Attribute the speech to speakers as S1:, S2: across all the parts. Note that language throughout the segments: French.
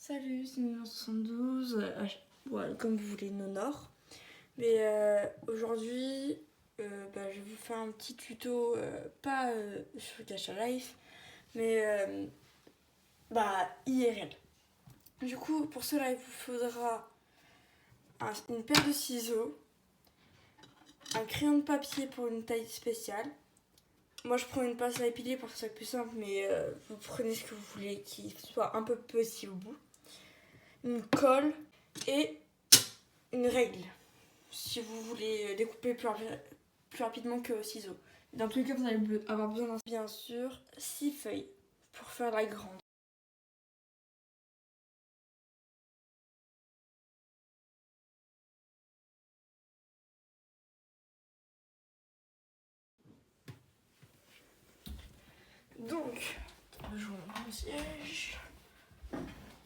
S1: Salut, c'est 1972, ouais, comme vous voulez, nos Nord. Mais aujourd'hui, je vais vous faire un petit tuto, pas sur Gacha Life, mais IRL. Du coup, pour cela, il vous faudra une paire de ciseaux, un crayon de papier pour une taille spéciale. Moi, je prends une pince à épiler pour que ce soit plus simple, mais vous prenez ce que vous voulez, qui soit un peu petit au bout. Une colle et une règle, si vous voulez découper plus rapidement que au ciseau. Dans tous les cas, vous allez avoir besoin d'un, bien sûr, 6 feuilles pour faire la grande. Donc, je remonte mon siège.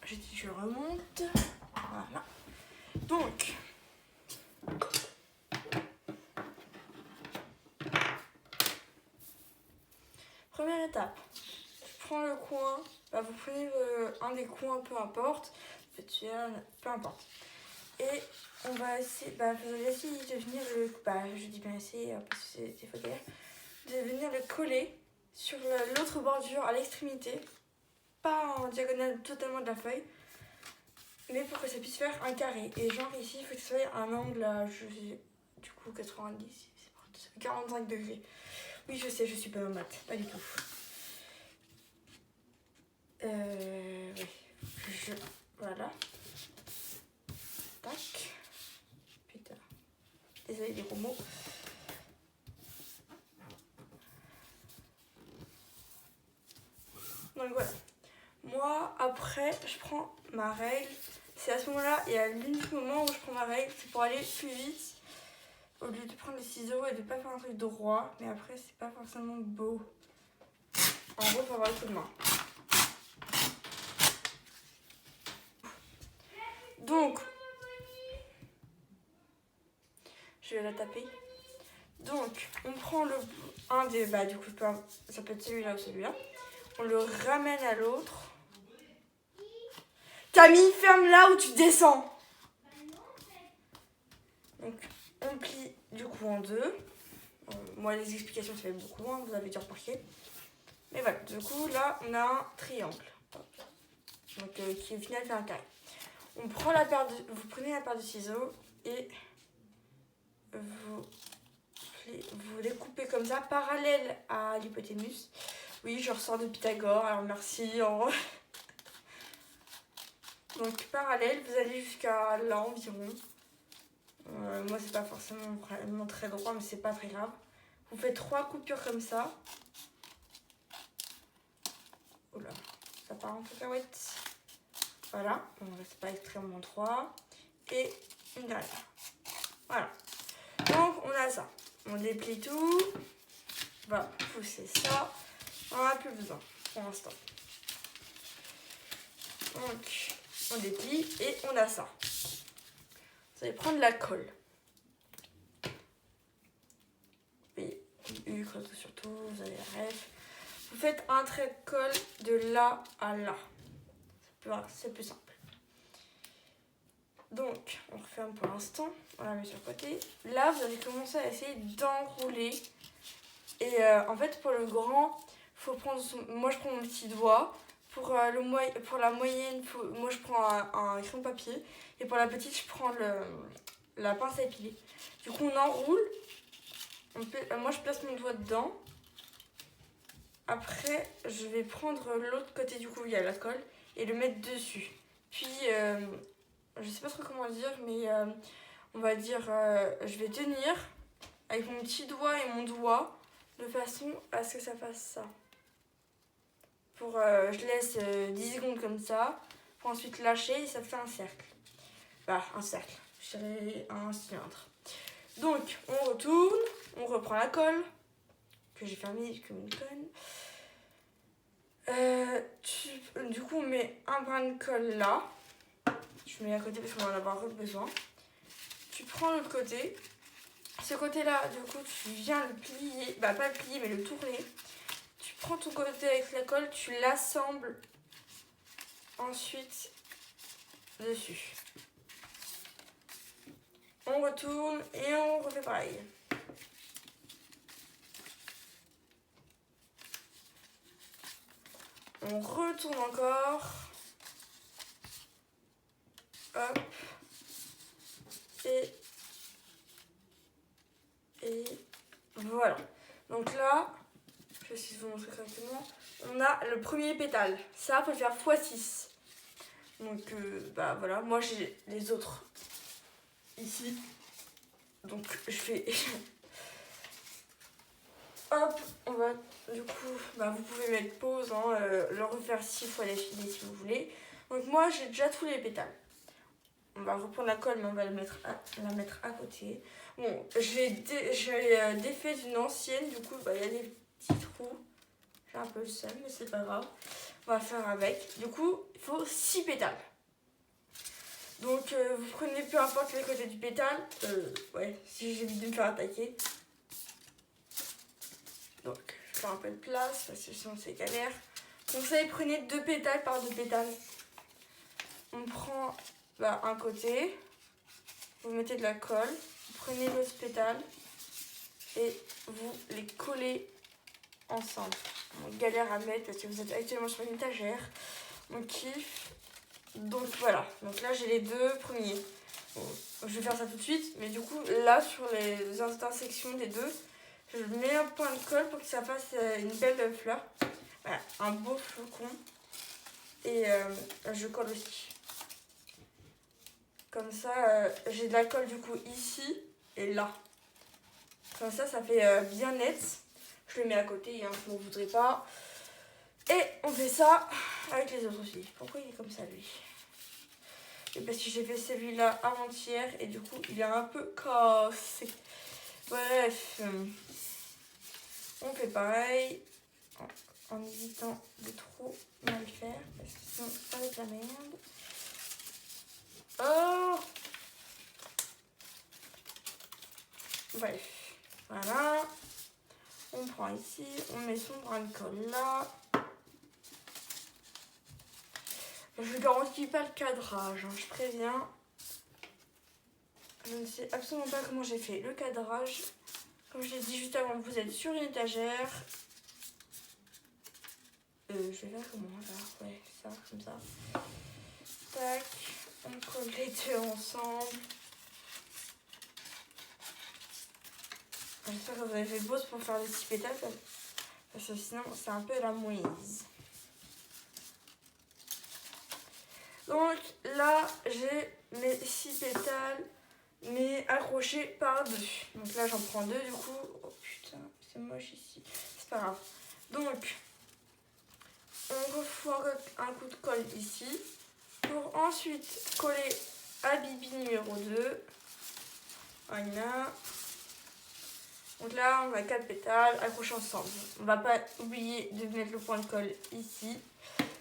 S1: J'ai dit je remonte. Voilà. Donc, première étape. Je prends le coin. Vous prenez un des coins, peu importe. Peu importe. Et on va essayer, vous allez essayer de venir je dis bien essayer parce que c'est des fois galère, de venir le coller sur l'autre bordure à l'extrémité, pas en diagonale totalement de la feuille, mais pour que ça puisse faire un carré. Et genre ici, il faut que ça soit un angle à, du coup 90, ça fait 45 degrés. Oui, je sais, je suis pas en maths, pas du tout. Oui, voilà. Tac. Putain. Désolé des gros mots. Donc voilà. Moi, après, je prends ma règle. C'est à ce moment-là, et à l'unique moment où je prends ma règle, c'est pour aller plus vite. Au lieu de prendre les ciseaux et de pas faire un truc droit. Mais après, c'est pas forcément beau. En gros, faut avoir le coup de main. Donc, je vais la taper. Donc, on prend un des, du coup, ça peut être celui-là ou celui-là. On le ramène à l'autre. Camille, ferme là où tu descends. Donc, on plie du coup en deux. Moi, les explications, ça fait beaucoup, hein, vous avez déjà remarqué. Mais voilà, du coup, là, on a un triangle. Donc, qui au final fait un carré. On prend vous prenez la paire de ciseaux et vous découpez comme ça, parallèle à l'hypoténuse. Oui, je ressors de Pythagore, alors merci. Donc, parallèle, vous allez jusqu'à là environ. Moi, c'est pas forcément vraiment très droit, mais c'est pas très grave. Vous faites 3 coupures comme ça. Oula, ça part en cacahuète. Voilà, c'est pas extrêmement droit. Et une dernière. Voilà. Donc, on a ça. On déplie tout. On va pousser ça. On n'en a plus besoin pour l'instant. Donc, on déplie et on a ça. Vous allez prendre la colle. Oui, surtout, vous avez la ref. Vous faites un trait de colle de là à là. C'est plus simple. Donc, on referme pour l'instant. On la met sur le côté. Là, vous allez commencer à essayer d'enrouler. Et en fait, pour le grand, faut prendre moi, je prends mon petit doigt. Pour la moyenne, moi, je prends un crayon de papier. Et pour la petite, je prends la pince à épiler. Du coup, on enroule. Moi, je place mon doigt dedans. Après, je vais prendre l'autre côté, du coup, il y a la colle, et le mettre dessus. Puis, je sais pas trop comment dire, mais on va dire, je vais tenir avec mon petit doigt et mon doigt de façon à ce que ça fasse ça. Je laisse 10 secondes comme ça, pour ensuite lâcher et ça fait un cercle. Un cercle, je dirais un cylindre. Donc, on retourne, on reprend la colle, que j'ai fermée comme une conne. Du coup, on met un brin de colle là. Je mets à côté parce qu'on va en avoir besoin. Tu prends l'autre côté. Ce côté-là, du coup, tu viens le plier. Pas le plier, mais le tourner. Tu prends ton côté avec la colle, tu l'assembles. Ensuite, dessus. On retourne et on refait pareil. On retourne encore. Hop. Et voilà. Donc là, je vais essayer de vous montrer correctement. On a le premier pétale. Ça, il faut le faire x6. Donc, bah voilà. Moi, j'ai les autres ici. Donc, je fais... Hop, on va... Du coup, bah, vous pouvez mettre pause, hein, le refaire 6 fois d'affilée si vous voulez. Donc, moi, j'ai déjà tous les pétales. On va reprendre la colle, mais on va la mettre à côté. Bon, j'ai défait d'une ancienne. Du coup, bah, y a des petits trous. J'ai un peu le seum, mais c'est pas grave. On va faire avec. Du coup, il faut 6 pétales. Donc, vous prenez peu importe les côtés du pétale. Ouais, si j'évite de me faire attaquer. Donc, je fais un peu de place parce que sinon c'est galère. Conseil, prenez 2 pétales par 2 pétales. On prend un côté, vous mettez de la colle, vous prenez l'autre pétale et vous les collez ensemble. On galère à mettre parce que vous êtes actuellement sur une étagère. On kiffe. Donc voilà, donc là j'ai les 2 premiers. Bon, je vais faire ça tout de suite, mais du coup là sur les intersections des deux, je mets un point de colle pour que ça fasse une belle fleur. Voilà, un beau flocon. Et je colle aussi. Comme ça, j'ai de la colle du coup ici et là. Comme ça, ça fait bien net. Je le mets à côté, hein, je ne m'en voudrais pas. Et on fait ça avec les autres aussi. Pourquoi il est comme ça lui? Et parce que j'ai fait celui-là avant-hier et du coup il est un peu cassé. Bref, on fait pareil en évitant de trop mal faire parce que sinon ça va être la merde. Oh! Bref, voilà. On prend ici, on met son brin de colle là. Je ne garantis pas le cadrage, hein, je préviens. Je ne sais absolument pas comment j'ai fait le cadrage. Comme je l'ai dit juste avant, vous êtes sur une étagère. Je vais faire comment là? Ouais, ça, comme ça. Tac, on colle les deux ensemble. J'espère que vous avez fait pause pour faire les 6 pétales. Parce que sinon, c'est un peu la mouise. Donc là, j'ai mes 6 pétales, mais accrochés par 2. Donc là, j'en prends 2 du coup. Oh putain, c'est moche ici. C'est pas grave. Donc, on refoue un coup de colle ici. Pour ensuite coller à bibi numéro 2. Voilà. Donc là, on a 4 pétales accrochés ensemble. On va pas oublier de mettre le point de colle ici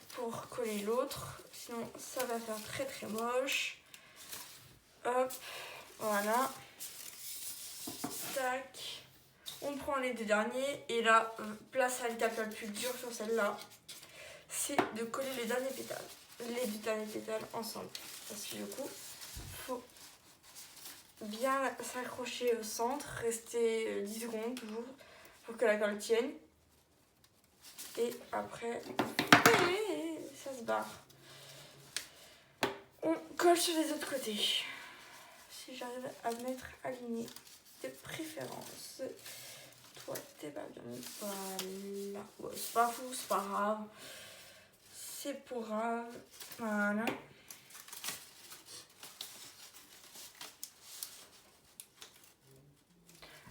S1: pour coller l'autre. Sinon, ça va faire très très moche. Hop, voilà. Tac. On prend les 2 derniers. Et là, place à l'étape la plus dure sur celle-là. C'est de coller les derniers pétales. Les 2 derniers pétales ensemble. Parce que du coup, faut bien s'accrocher au centre, rester 10 secondes toujours pour que la colle tienne. Et après, ça se barre. On colle sur les autres côtés. Si j'arrive à me mettre aligné de préférence. Toi, t'es pas bien. Voilà. Ouais, c'est pas fou, c'est pas grave. C'est pas grave. Voilà.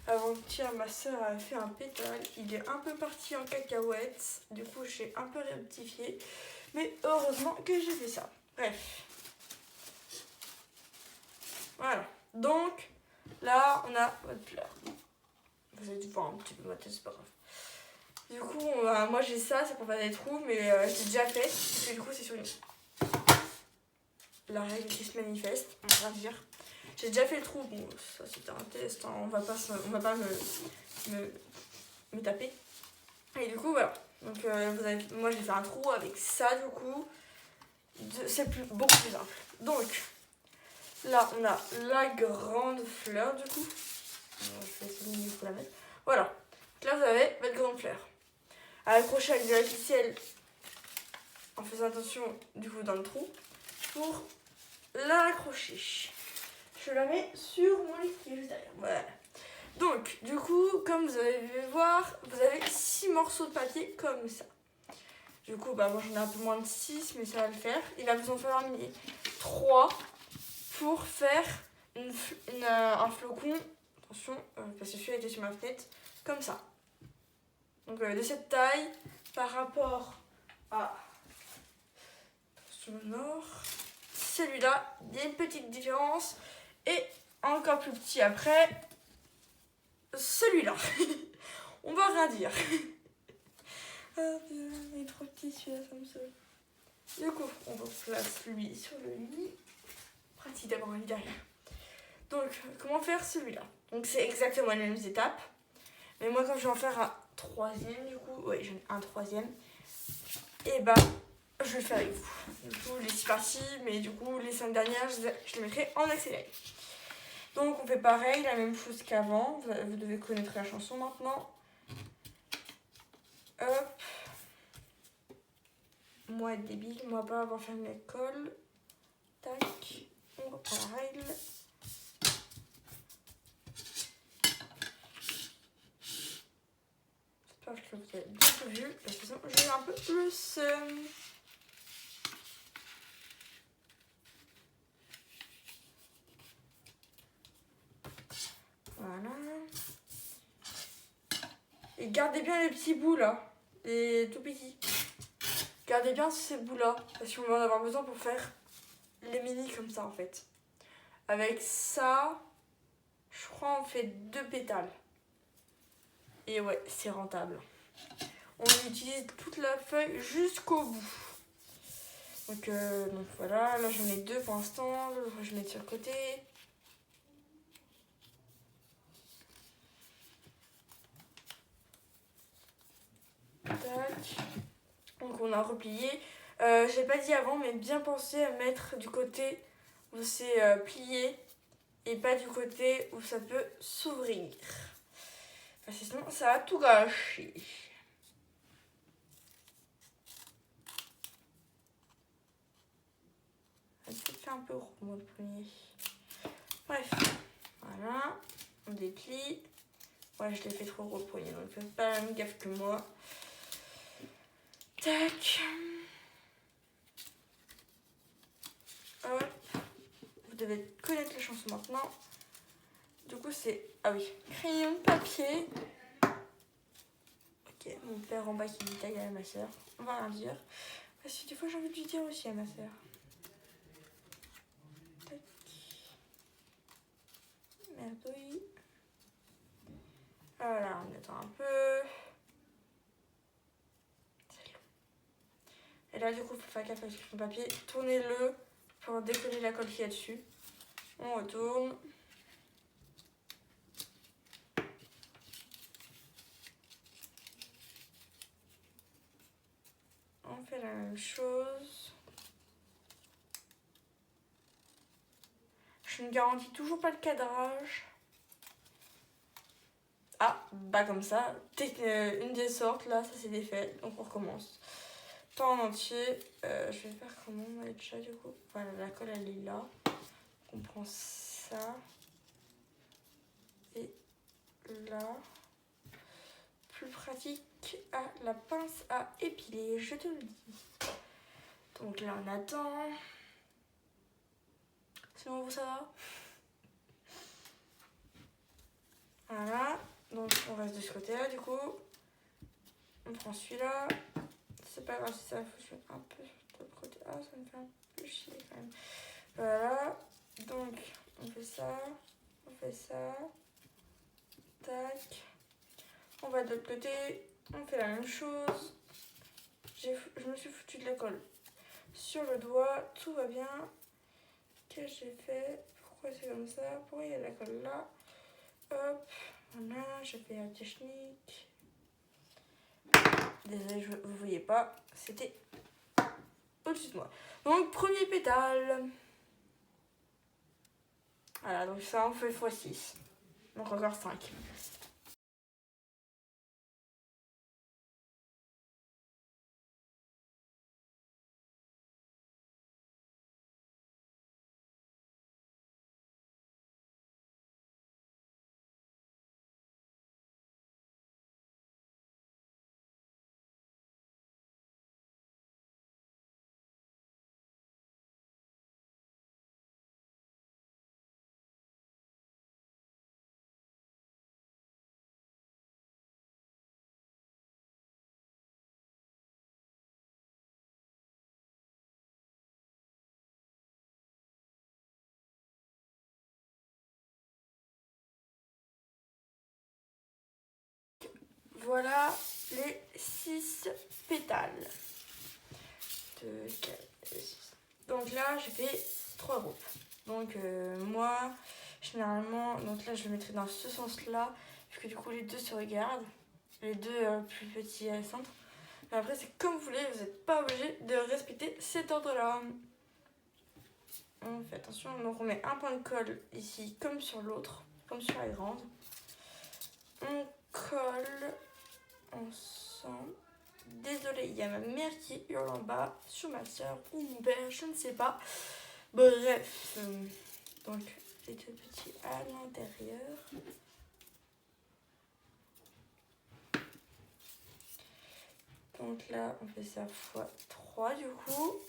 S1: Avant-hier, ma soeur a fait un pétale. Il est un peu parti en cacahuète. Du coup, j'ai un peu rectifié. Mais heureusement que j'ai fait ça. Bref. Voilà. Donc, là, on a votre fleur. Vous allez voir un petit peu ma tête, c'est pas grave. Du coup, moi j'ai ça, c'est pour faire des trous, mais j'ai déjà fait. Parce que du coup, c'est sur une... La règle qui se manifeste, on va dire. J'ai déjà fait le trou, bon, ça c'était un test, hein. On va pas me taper. Et du coup, voilà. Donc, moi j'ai fait un trou avec ça, du coup. c'est beaucoup plus simple. Donc, là, on a la grande fleur du coup. Alors, je vais essayer de la mettre. Voilà. Donc là, vous avez votre grande fleur. À accrocher avec de la ficelle en faisant attention du coup dans le trou pour l'accrocher. Je la mets sur mon lit qui est juste derrière. Voilà. Donc, du coup, comme vous avez vu voir, vous avez 6 morceaux de papier comme ça. Du coup, bah, moi j'en ai un peu moins de 6, mais ça va le faire. Il va vous en falloir 3 pour faire un flocon. Attention, parce que celui-là était sur ma fenêtre, comme ça. Donc, de cette taille par rapport à le nord. Celui-là, il y a une petite différence. Et encore plus petit après, celui-là. On va rien dire. Ah, il est trop petit celui-là, ça me saoule. Du coup, on replace lui sur le lit. Pratique d'avoir un lit derrière. Donc, comment faire celui-là? Donc, c'est exactement les mêmes étapes. Mais moi, comme je vais en faire un troisième, du coup, ouais, j'en ai un troisième. Et bah, je vais le faire avec vous. Du coup, les 6 parties, mais du coup, les 5 dernières, je les mettrai en accéléré. Donc, on fait pareil, la même chose qu'avant. Vous devez connaître la chanson maintenant. Hop. Moi, être débile, moi, pas avoir fait l'école. Tac. On reprend la règle. J'espère que vous avez bien tout vu. Parce que sinon, j'ai un peu le seum. Voilà. Et gardez bien les petits bouts là. Les tout petits. Gardez bien ces bouts là. Parce qu'on va en avoir besoin pour faire les mini comme ça en fait. Avec ça, je crois on fait 2 pétales. Et ouais, c'est rentable. On utilise toute la feuille jusqu'au bout. Donc voilà, là j'en ai 2 pour l'instant. Je vais mettre sur le côté. Tac. Donc on a replié. J'ai pas dit avant, mais bien penser à mettre du côté où c'est plié et pas du côté où ça peut s'ouvrir. Parce que sinon ça va tout gâcher. Je vais faire un peu rond le premier. Bref, voilà, on déplie. Ouais, je l'ai fait trop gros le premier, donc faites pas la même gaffe que moi. Tac. Hop. Vous devez connaître la chanson maintenant. Du coup, c'est... Ah oui, crayon, papier. Ok, mon père en bas qui dit taille à ma soeur. On va rien dire. Parce que des fois, j'ai envie de lui dire aussi à ma soeur. Tac. Merde, oui. Voilà, on attend un peu. C'est long. Et là, du coup, il faut faire gaffe avec le papier. Tournez-le pour décoller la colle qu'il y a dessus. On retourne. On fait la même chose. Je ne garantis toujours pas le cadrage. Ah, bah comme ça, une des sortes, là, ça s'est défait, donc on recommence. Pas en entier, je vais faire comment déjà du coup. Voilà, la colle elle est là. On prend ça. Et là. Plus pratique à la pince à épiler, je te le dis. Donc là on attend. Sinon vous ça va? Voilà. Donc on reste de ce côté-là du coup. On prend celui-là. C'est pas grave si ça fout un peu sur l'autre côté. Ah ça me fait un peu chier quand même. Voilà. Donc on fait ça. On fait ça. Tac. On va de l'autre côté. On fait la même chose. Je me suis foutu de la colle sur le doigt. Tout va bien. Qu'est-ce que j'ai fait? Pourquoi c'est comme ça? Pourquoi il y a la colle là? Hop. Voilà, j'ai fait la technique. Désolée, vous ne voyez pas. C'était au-dessus de moi. Donc, premier pétale. Voilà, donc ça, on fait x6. Donc, encore 5. Voilà les 6 pétales. 2, 4, 6. Donc là, j'ai fait 3 groupes. Donc moi, généralement, donc là, je le mettrai dans ce sens-là, puisque du coup, les deux se regardent. Les deux plus petits centres. Mais après, c'est comme vous voulez, vous n'êtes pas obligé de respecter cet ordre-là. On fait attention, donc on met un point de colle ici, comme sur l'autre, comme sur la grande. On colle ensemble. Désolée, il y a ma mère qui hurle en bas sur ma soeur ou mon père, je ne sais pas. Bref, donc les deux petits à l'intérieur. Donc là, on fait ça x 3 du coup.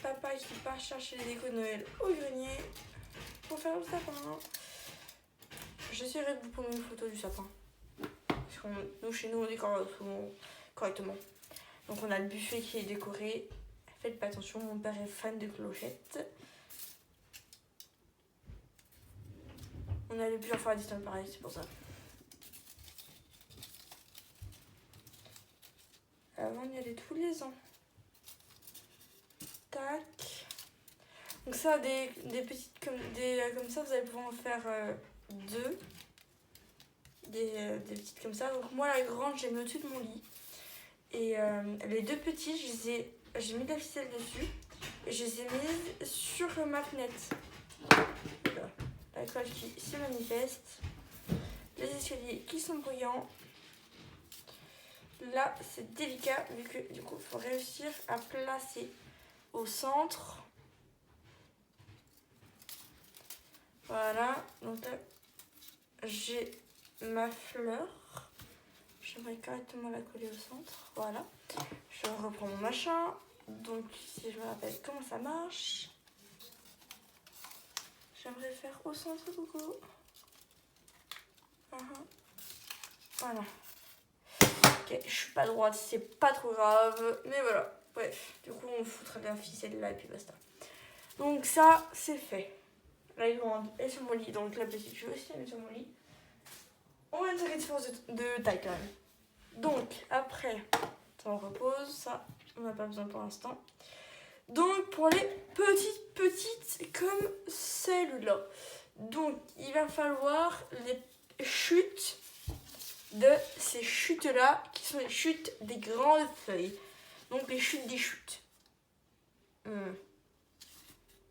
S1: Papa qui part chercher les décos de Noël au grenier pour faire le sapin. J'essaierai de vous prendre une photo du sapin. Parce que nous, chez nous, on décore souvent correctement. Donc on a le buffet qui est décoré. Faites pas attention, mon père est fan de clochettes. On a plusieurs fois à distance pareil, c'est pour ça. Avant, on y allait tous les ans. Tac. Donc ça, des petites comme ça, vous allez pouvoir en faire 2. Des petites comme ça. Donc moi, la grande, j'ai mis au-dessus de mon lit. Et les deux petits, j'ai mis de la ficelle dessus. Et je les ai mises sur ma fenêtre. Voilà. La colle qui se manifeste. Les escaliers qui sont bruyants. Là, c'est délicat vu que du coup, il faut réussir à placer au centre. Voilà. Donc là, j'ai ma fleur. J'aimerais correctement la coller au centre. Voilà. Je reprends mon machin. Donc, si je me rappelle comment ça marche, j'aimerais faire au centre, coucou. Voilà. Ok, je suis pas droite, c'est pas trop grave. Mais voilà. Bref, du coup, on foutra de la ficelle là et puis basta. Donc, ça, c'est fait. La grande est sur mon lit. Donc, la petite, je vais aussi la mettre sur mon lit. On a une sacrée différence de taille quand même. Donc, après, ça on repose. Ça, on n'a pas besoin pour l'instant. Donc, pour les petites comme celle-là. Donc, il va falloir les chutes de ces chutes-là, qui sont les chutes des grandes feuilles. Donc, les chutes des chutes.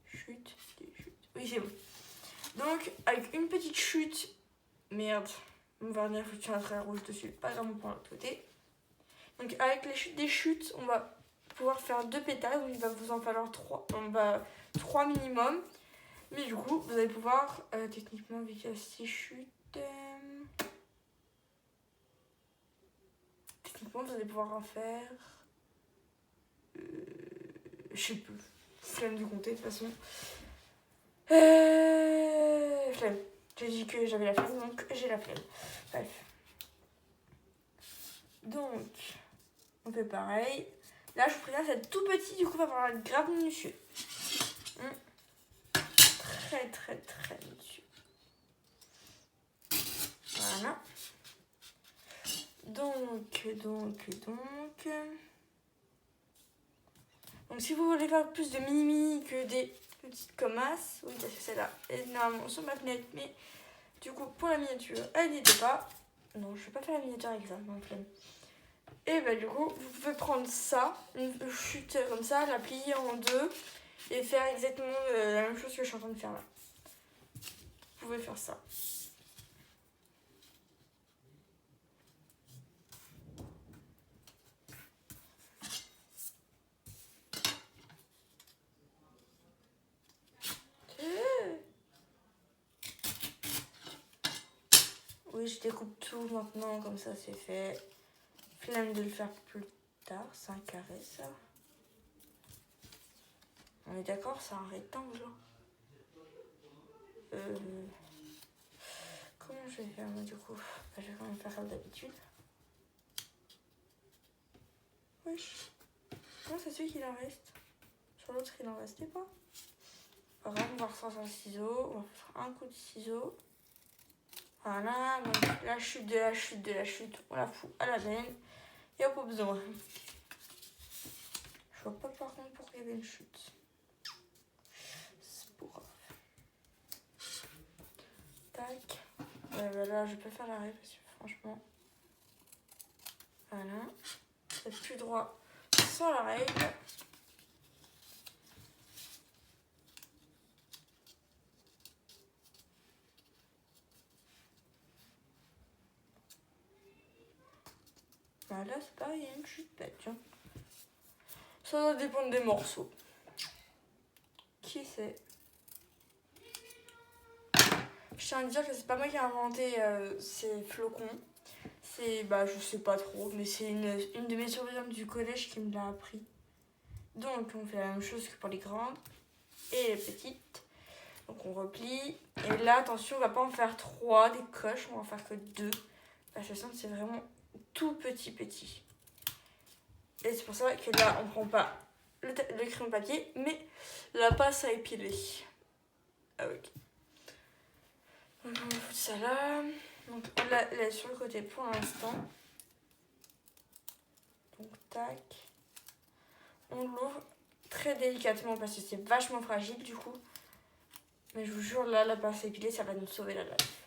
S1: Chute des chutes. Oui, c'est bon. Donc, avec une petite chute. Merde, mon vernis a foutu un trait rouge dessus. Pas grave, on prend l'autre côté. Donc, avec les chutes des chutes, on va pouvoir faire 2 pétales. Donc, il va vous en falloir 3. On va 3 minimum. Mais du coup, vous allez pouvoir, techniquement, vu qu'il y a 6 chutes, techniquement, vous allez pouvoir en faire, je sais plus, flemme de compter de toute façon. Flemme. J'ai dit que j'avais la flemme, donc j'ai la flemme. Bref. Donc, on fait pareil. Là, je vous préviens, c'est tout petit, du coup, il va falloir être grave minutieux. Très, très, très minutieux. Voilà. Donc, si vous voulez faire plus de mini-mini que des petites comasses, oui, parce que celle-là est normalement sur ma fenêtre, mais du coup, pour la miniature, elle n'y était pas. Non, je vais pas faire la miniature avec ça, non, flemme. Et bah du coup, vous pouvez prendre ça, une chute comme ça, la plier en deux et faire exactement la même chose que je suis en train de faire là. Vous pouvez faire ça. Oui, je découpe tout maintenant, comme ça c'est fait. Flemme de le faire plus tard, c'est un carré ça. On est d'accord, c'est un rectangle. Comment je vais faire moi du coup? Je vais quand même faire comme d'habitude. Wesh. Comment ça se fait qu'il en reste? Sur l'autre il en restait pas. On va ressortir le ciseau, on va faire un coup de ciseau. Voilà, donc la chute de la chute de la chute, on la fout à la benne. Et hop, pas besoin. Je vois pas par contre pourquoi il y avait une chute. C'est pas grave. Tac. Ouais, bah là, je peux faire l'arrêt parce que franchement. Voilà. C'est plus droit sans la règle. Bah là, c'est pareil, il y a une chute bête, tiens. Ça doit dépendre des morceaux. Qui sait? Je tiens à dire que c'est pas moi qui ai inventé ces flocons. C'est, bah, je sais pas trop, mais c'est une de mes surveillantes du collège qui me l'a appris. Donc, on fait la même chose que pour les grandes et les petites. Donc, on replie. Et là, attention, on va pas en faire 3 des coches, on va en faire que 2. Parce que c'est vraiment tout petit. Et c'est pour ça que là, on prend pas le crayon papier, mais la passe à épiler. Ah, ok. Donc, on va foutre ça là. Donc, on la laisse sur le côté pour l'instant. Donc, tac. On l'ouvre très délicatement parce que c'est vachement fragile du coup. Mais je vous jure, là, la pince épilée, ça va nous sauver la life.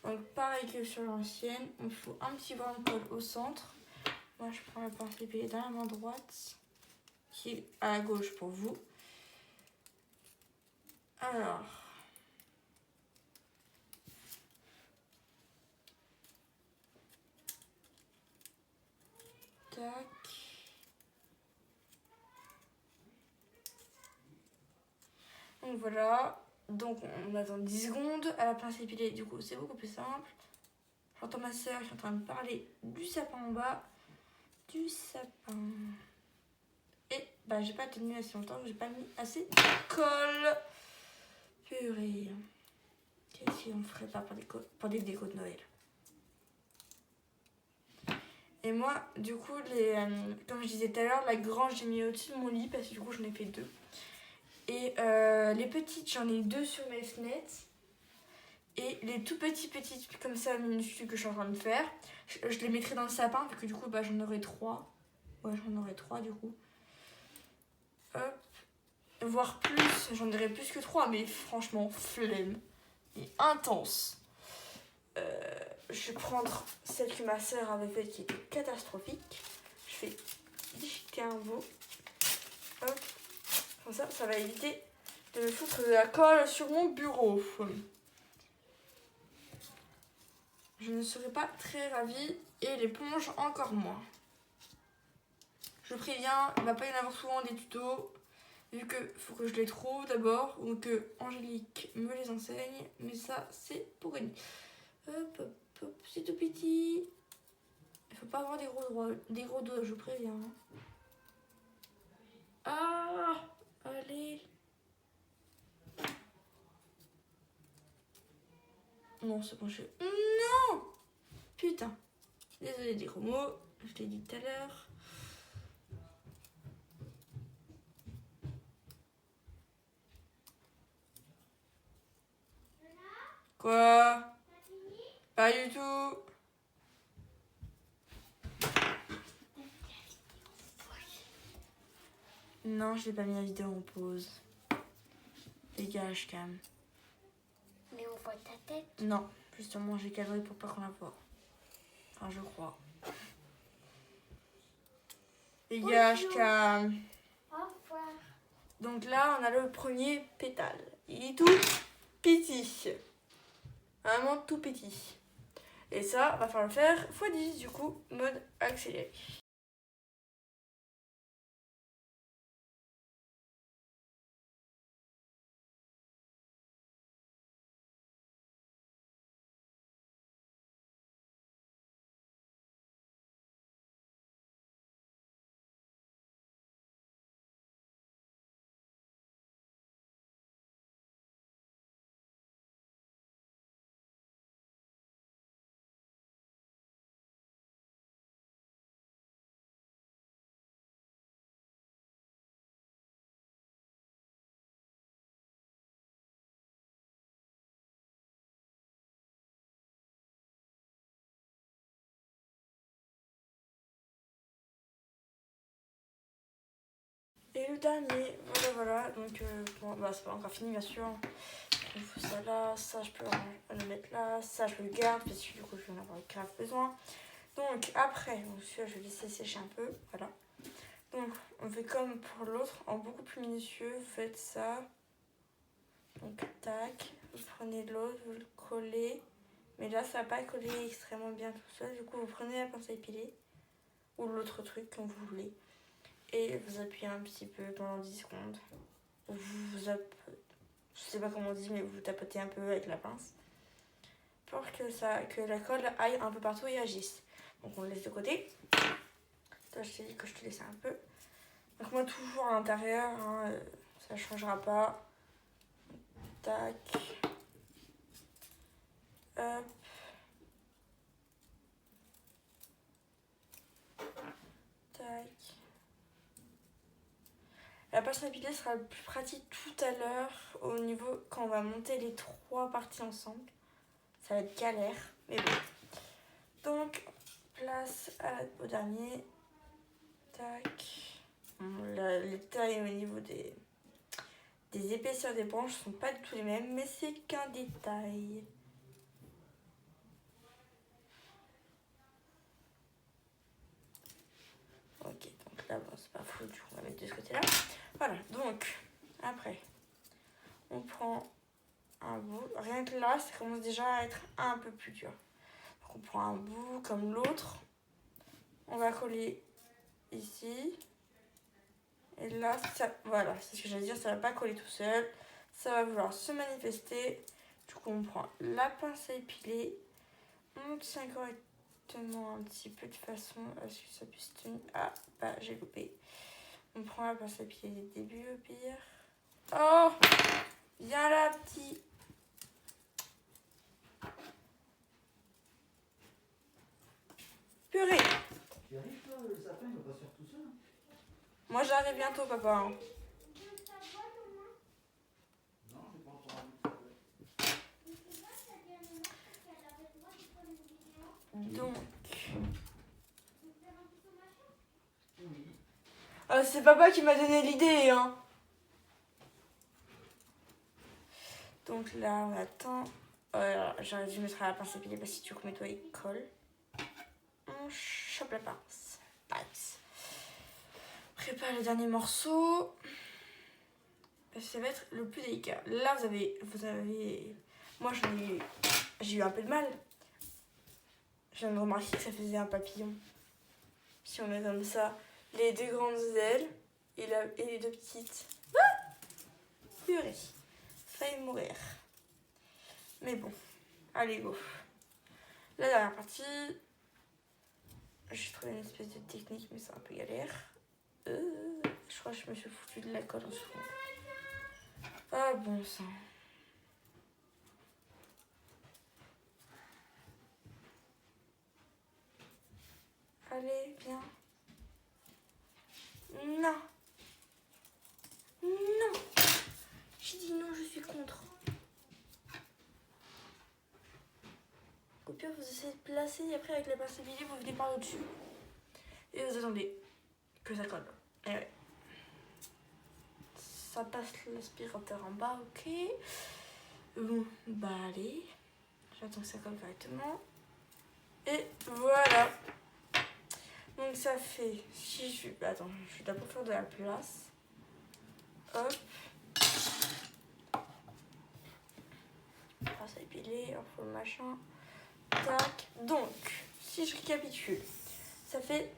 S1: Donc, pareil que sur l'ancienne, on fout un petit brin de colle au centre. Moi, je prends la pince épilée dans la main droite, qui est à la gauche pour vous. Alors. Tac. Donc voilà. Donc on attend 10 secondes à la pince épilée. Du coup, c'est beaucoup plus simple. J'entends ma soeur qui est en train de parler du sapin en bas. Du sapin. Et bah j'ai pas tenu assez longtemps, j'ai pas mis assez de colle. Purée. Qu'est-ce qu'on ferait pas pour des décos de Noël? Et moi, du coup, comme je disais tout à l'heure, la grande, j'ai mis au-dessus de mon lit parce que du coup, j'en ai fait 2. Et les petites, j'en ai 2 sur mes fenêtres. Et les tout petites comme ça, minuscules que je suis en train de faire, je les mettrai dans le sapin, vu que du coup, bah, j'en aurai 3. Ouais, j'en aurai 3 du coup. Hop. Voire plus, j'en aurai plus que 3, mais franchement, flemme. Et intense. Je vais prendre celle que ma soeur avait faite qui était catastrophique. Je vais déchiqueter un bout. Hop. Comme ça, ça va éviter de me foutre de la colle sur mon bureau. Je ne serai pas très ravie et l'éponge encore moins. Je préviens, il ne va pas y en avoir souvent des tutos, vu qu'il faut que je les trouve d'abord, ou que Angélique me les enseigne, mais ça, c'est pour gagner. Hop, c'est tout petit. Il faut pas avoir des gros doigts, je préviens. Ah, allez. Non, c'est bon, Non. Putain. Désolée des gros mots, je l'ai dit tout à l'heure. Quoi? Pas du tout. Non, je n'ai pas mis la vidéo en pause. Dégage, Cam.
S2: Mais on voit ta tête.
S1: Non, Justement, j'ai cadré pour pas qu'on la voit. Enfin, je crois. Les gars, jusqu'à... Donc là, on a le premier pétale. Il est tout petit. Vraiment tout petit. Et ça, va falloir le faire x10, du coup, mode accéléré. Et le dernier, voilà. Donc, bon, bah, c'est pas encore fini, bien sûr. Il faut ça là, ça je peux le mettre là, ça je le garde parce que du coup je vais en avoir grave besoin. Donc après, donc celui-là je vais laisser sécher un peu, voilà. Donc on fait comme pour l'autre, en beaucoup plus minutieux, vous faites ça. Donc tac, vous prenez l'autre, vous le collez. Mais là ça va pas coller extrêmement bien tout seul, du coup vous prenez la pince à épiler, ou l'autre truc comme vous voulez. Et vous appuyez un petit peu pendant 10 secondes. Je sais pas comment on dit, mais vous tapotez un peu avec la pince pour que la colle aille un peu partout et agisse. Donc on le laisse de côté. Toi, je t'ai dit que je te laissais un peu. Donc moi toujours à l'intérieur, hein, ça changera pas. Tac. Hop. Tac. La pince à épiler sera le plus pratique tout à l'heure au niveau quand on va monter les 3 parties ensemble. Ça va être galère, mais bon. Donc, place au dernier. Tac. Bon, les tailles au niveau des épaisseurs des branches sont pas du tout les mêmes, mais c'est qu'un détail. Ok, donc là, bon, c'est pas fou, du coup, on va mettre de ce côté-là. Voilà, donc, après, on prend un bout. Rien que là, ça commence déjà à être un peu plus dur. Donc, on prend un bout comme l'autre. On va coller ici. Et là, ça, voilà, c'est ce que j'allais dire, ça va pas coller tout seul. Ça va vouloir se manifester. Du coup, on prend la pince à épiler. On tient correctement un petit peu de façon à ce que ça puisse tenir. Ah, bah, j'ai loupé. On prend la pince à épiler des débuts au pire. Oh, viens là, petit. Purée.
S2: Tu arrives toi, le sapin, il va pas se faire tout seul.
S1: Moi, j'arrive bientôt, papa.
S2: Non, j'ai pas encore envie.
S1: Donc. C'est papa qui m'a donné l'idée, hein. Donc là, on attend. J'aurais dû mettre à la pince à épiler parce que du coup, mes doigts ils collent. On chope la pince. Nice. Prépare le dernier morceau. Ça va être le plus délicat. Là, vous avez... Moi, j'ai eu un peu de mal. Je viens de remarquer que ça faisait un papillon. Si on met comme ça les 2 grandes ailes et les 2 petites. Ah, purée. Failli mourir. Mais bon. Allez, go. La dernière partie. J'ai trouvé une espèce de technique, mais c'est un peu galère. Je crois que je me suis foutu de la colle en dessous. Ah bon sang. Allez, viens. Non. Non. J'ai dit non, je suis contre. Au pire, vous essayez de placer et après avec la pince à épiler, vous venez par au-dessus. Et vous attendez que ça colle. Et ouais. Ça passe l'aspirateur en bas, ok. Bon, bah allez. J'attends que ça colle correctement. Et voilà. Donc ça fait, si je... Attends, je vais d'abord faire de la place. Hop. Ah, ça épilé, il faut le machin. Tac. Donc, si je récapitule, ça fait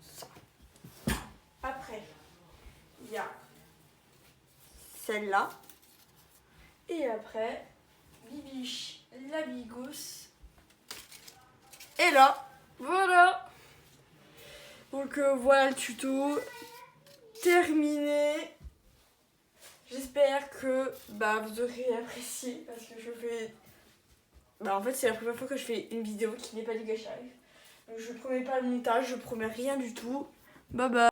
S1: ça. Après, il y a celle-là. Et après, Bibiche, la bigousse. Et là, voilà. Donc voilà le tuto terminé. J'espère que vous aurez apprécié parce que je fais... en fait c'est la première fois que je fais une vidéo qui n'est pas du gâchage. Donc je promets pas le montage, je promets rien du tout. Bye bye.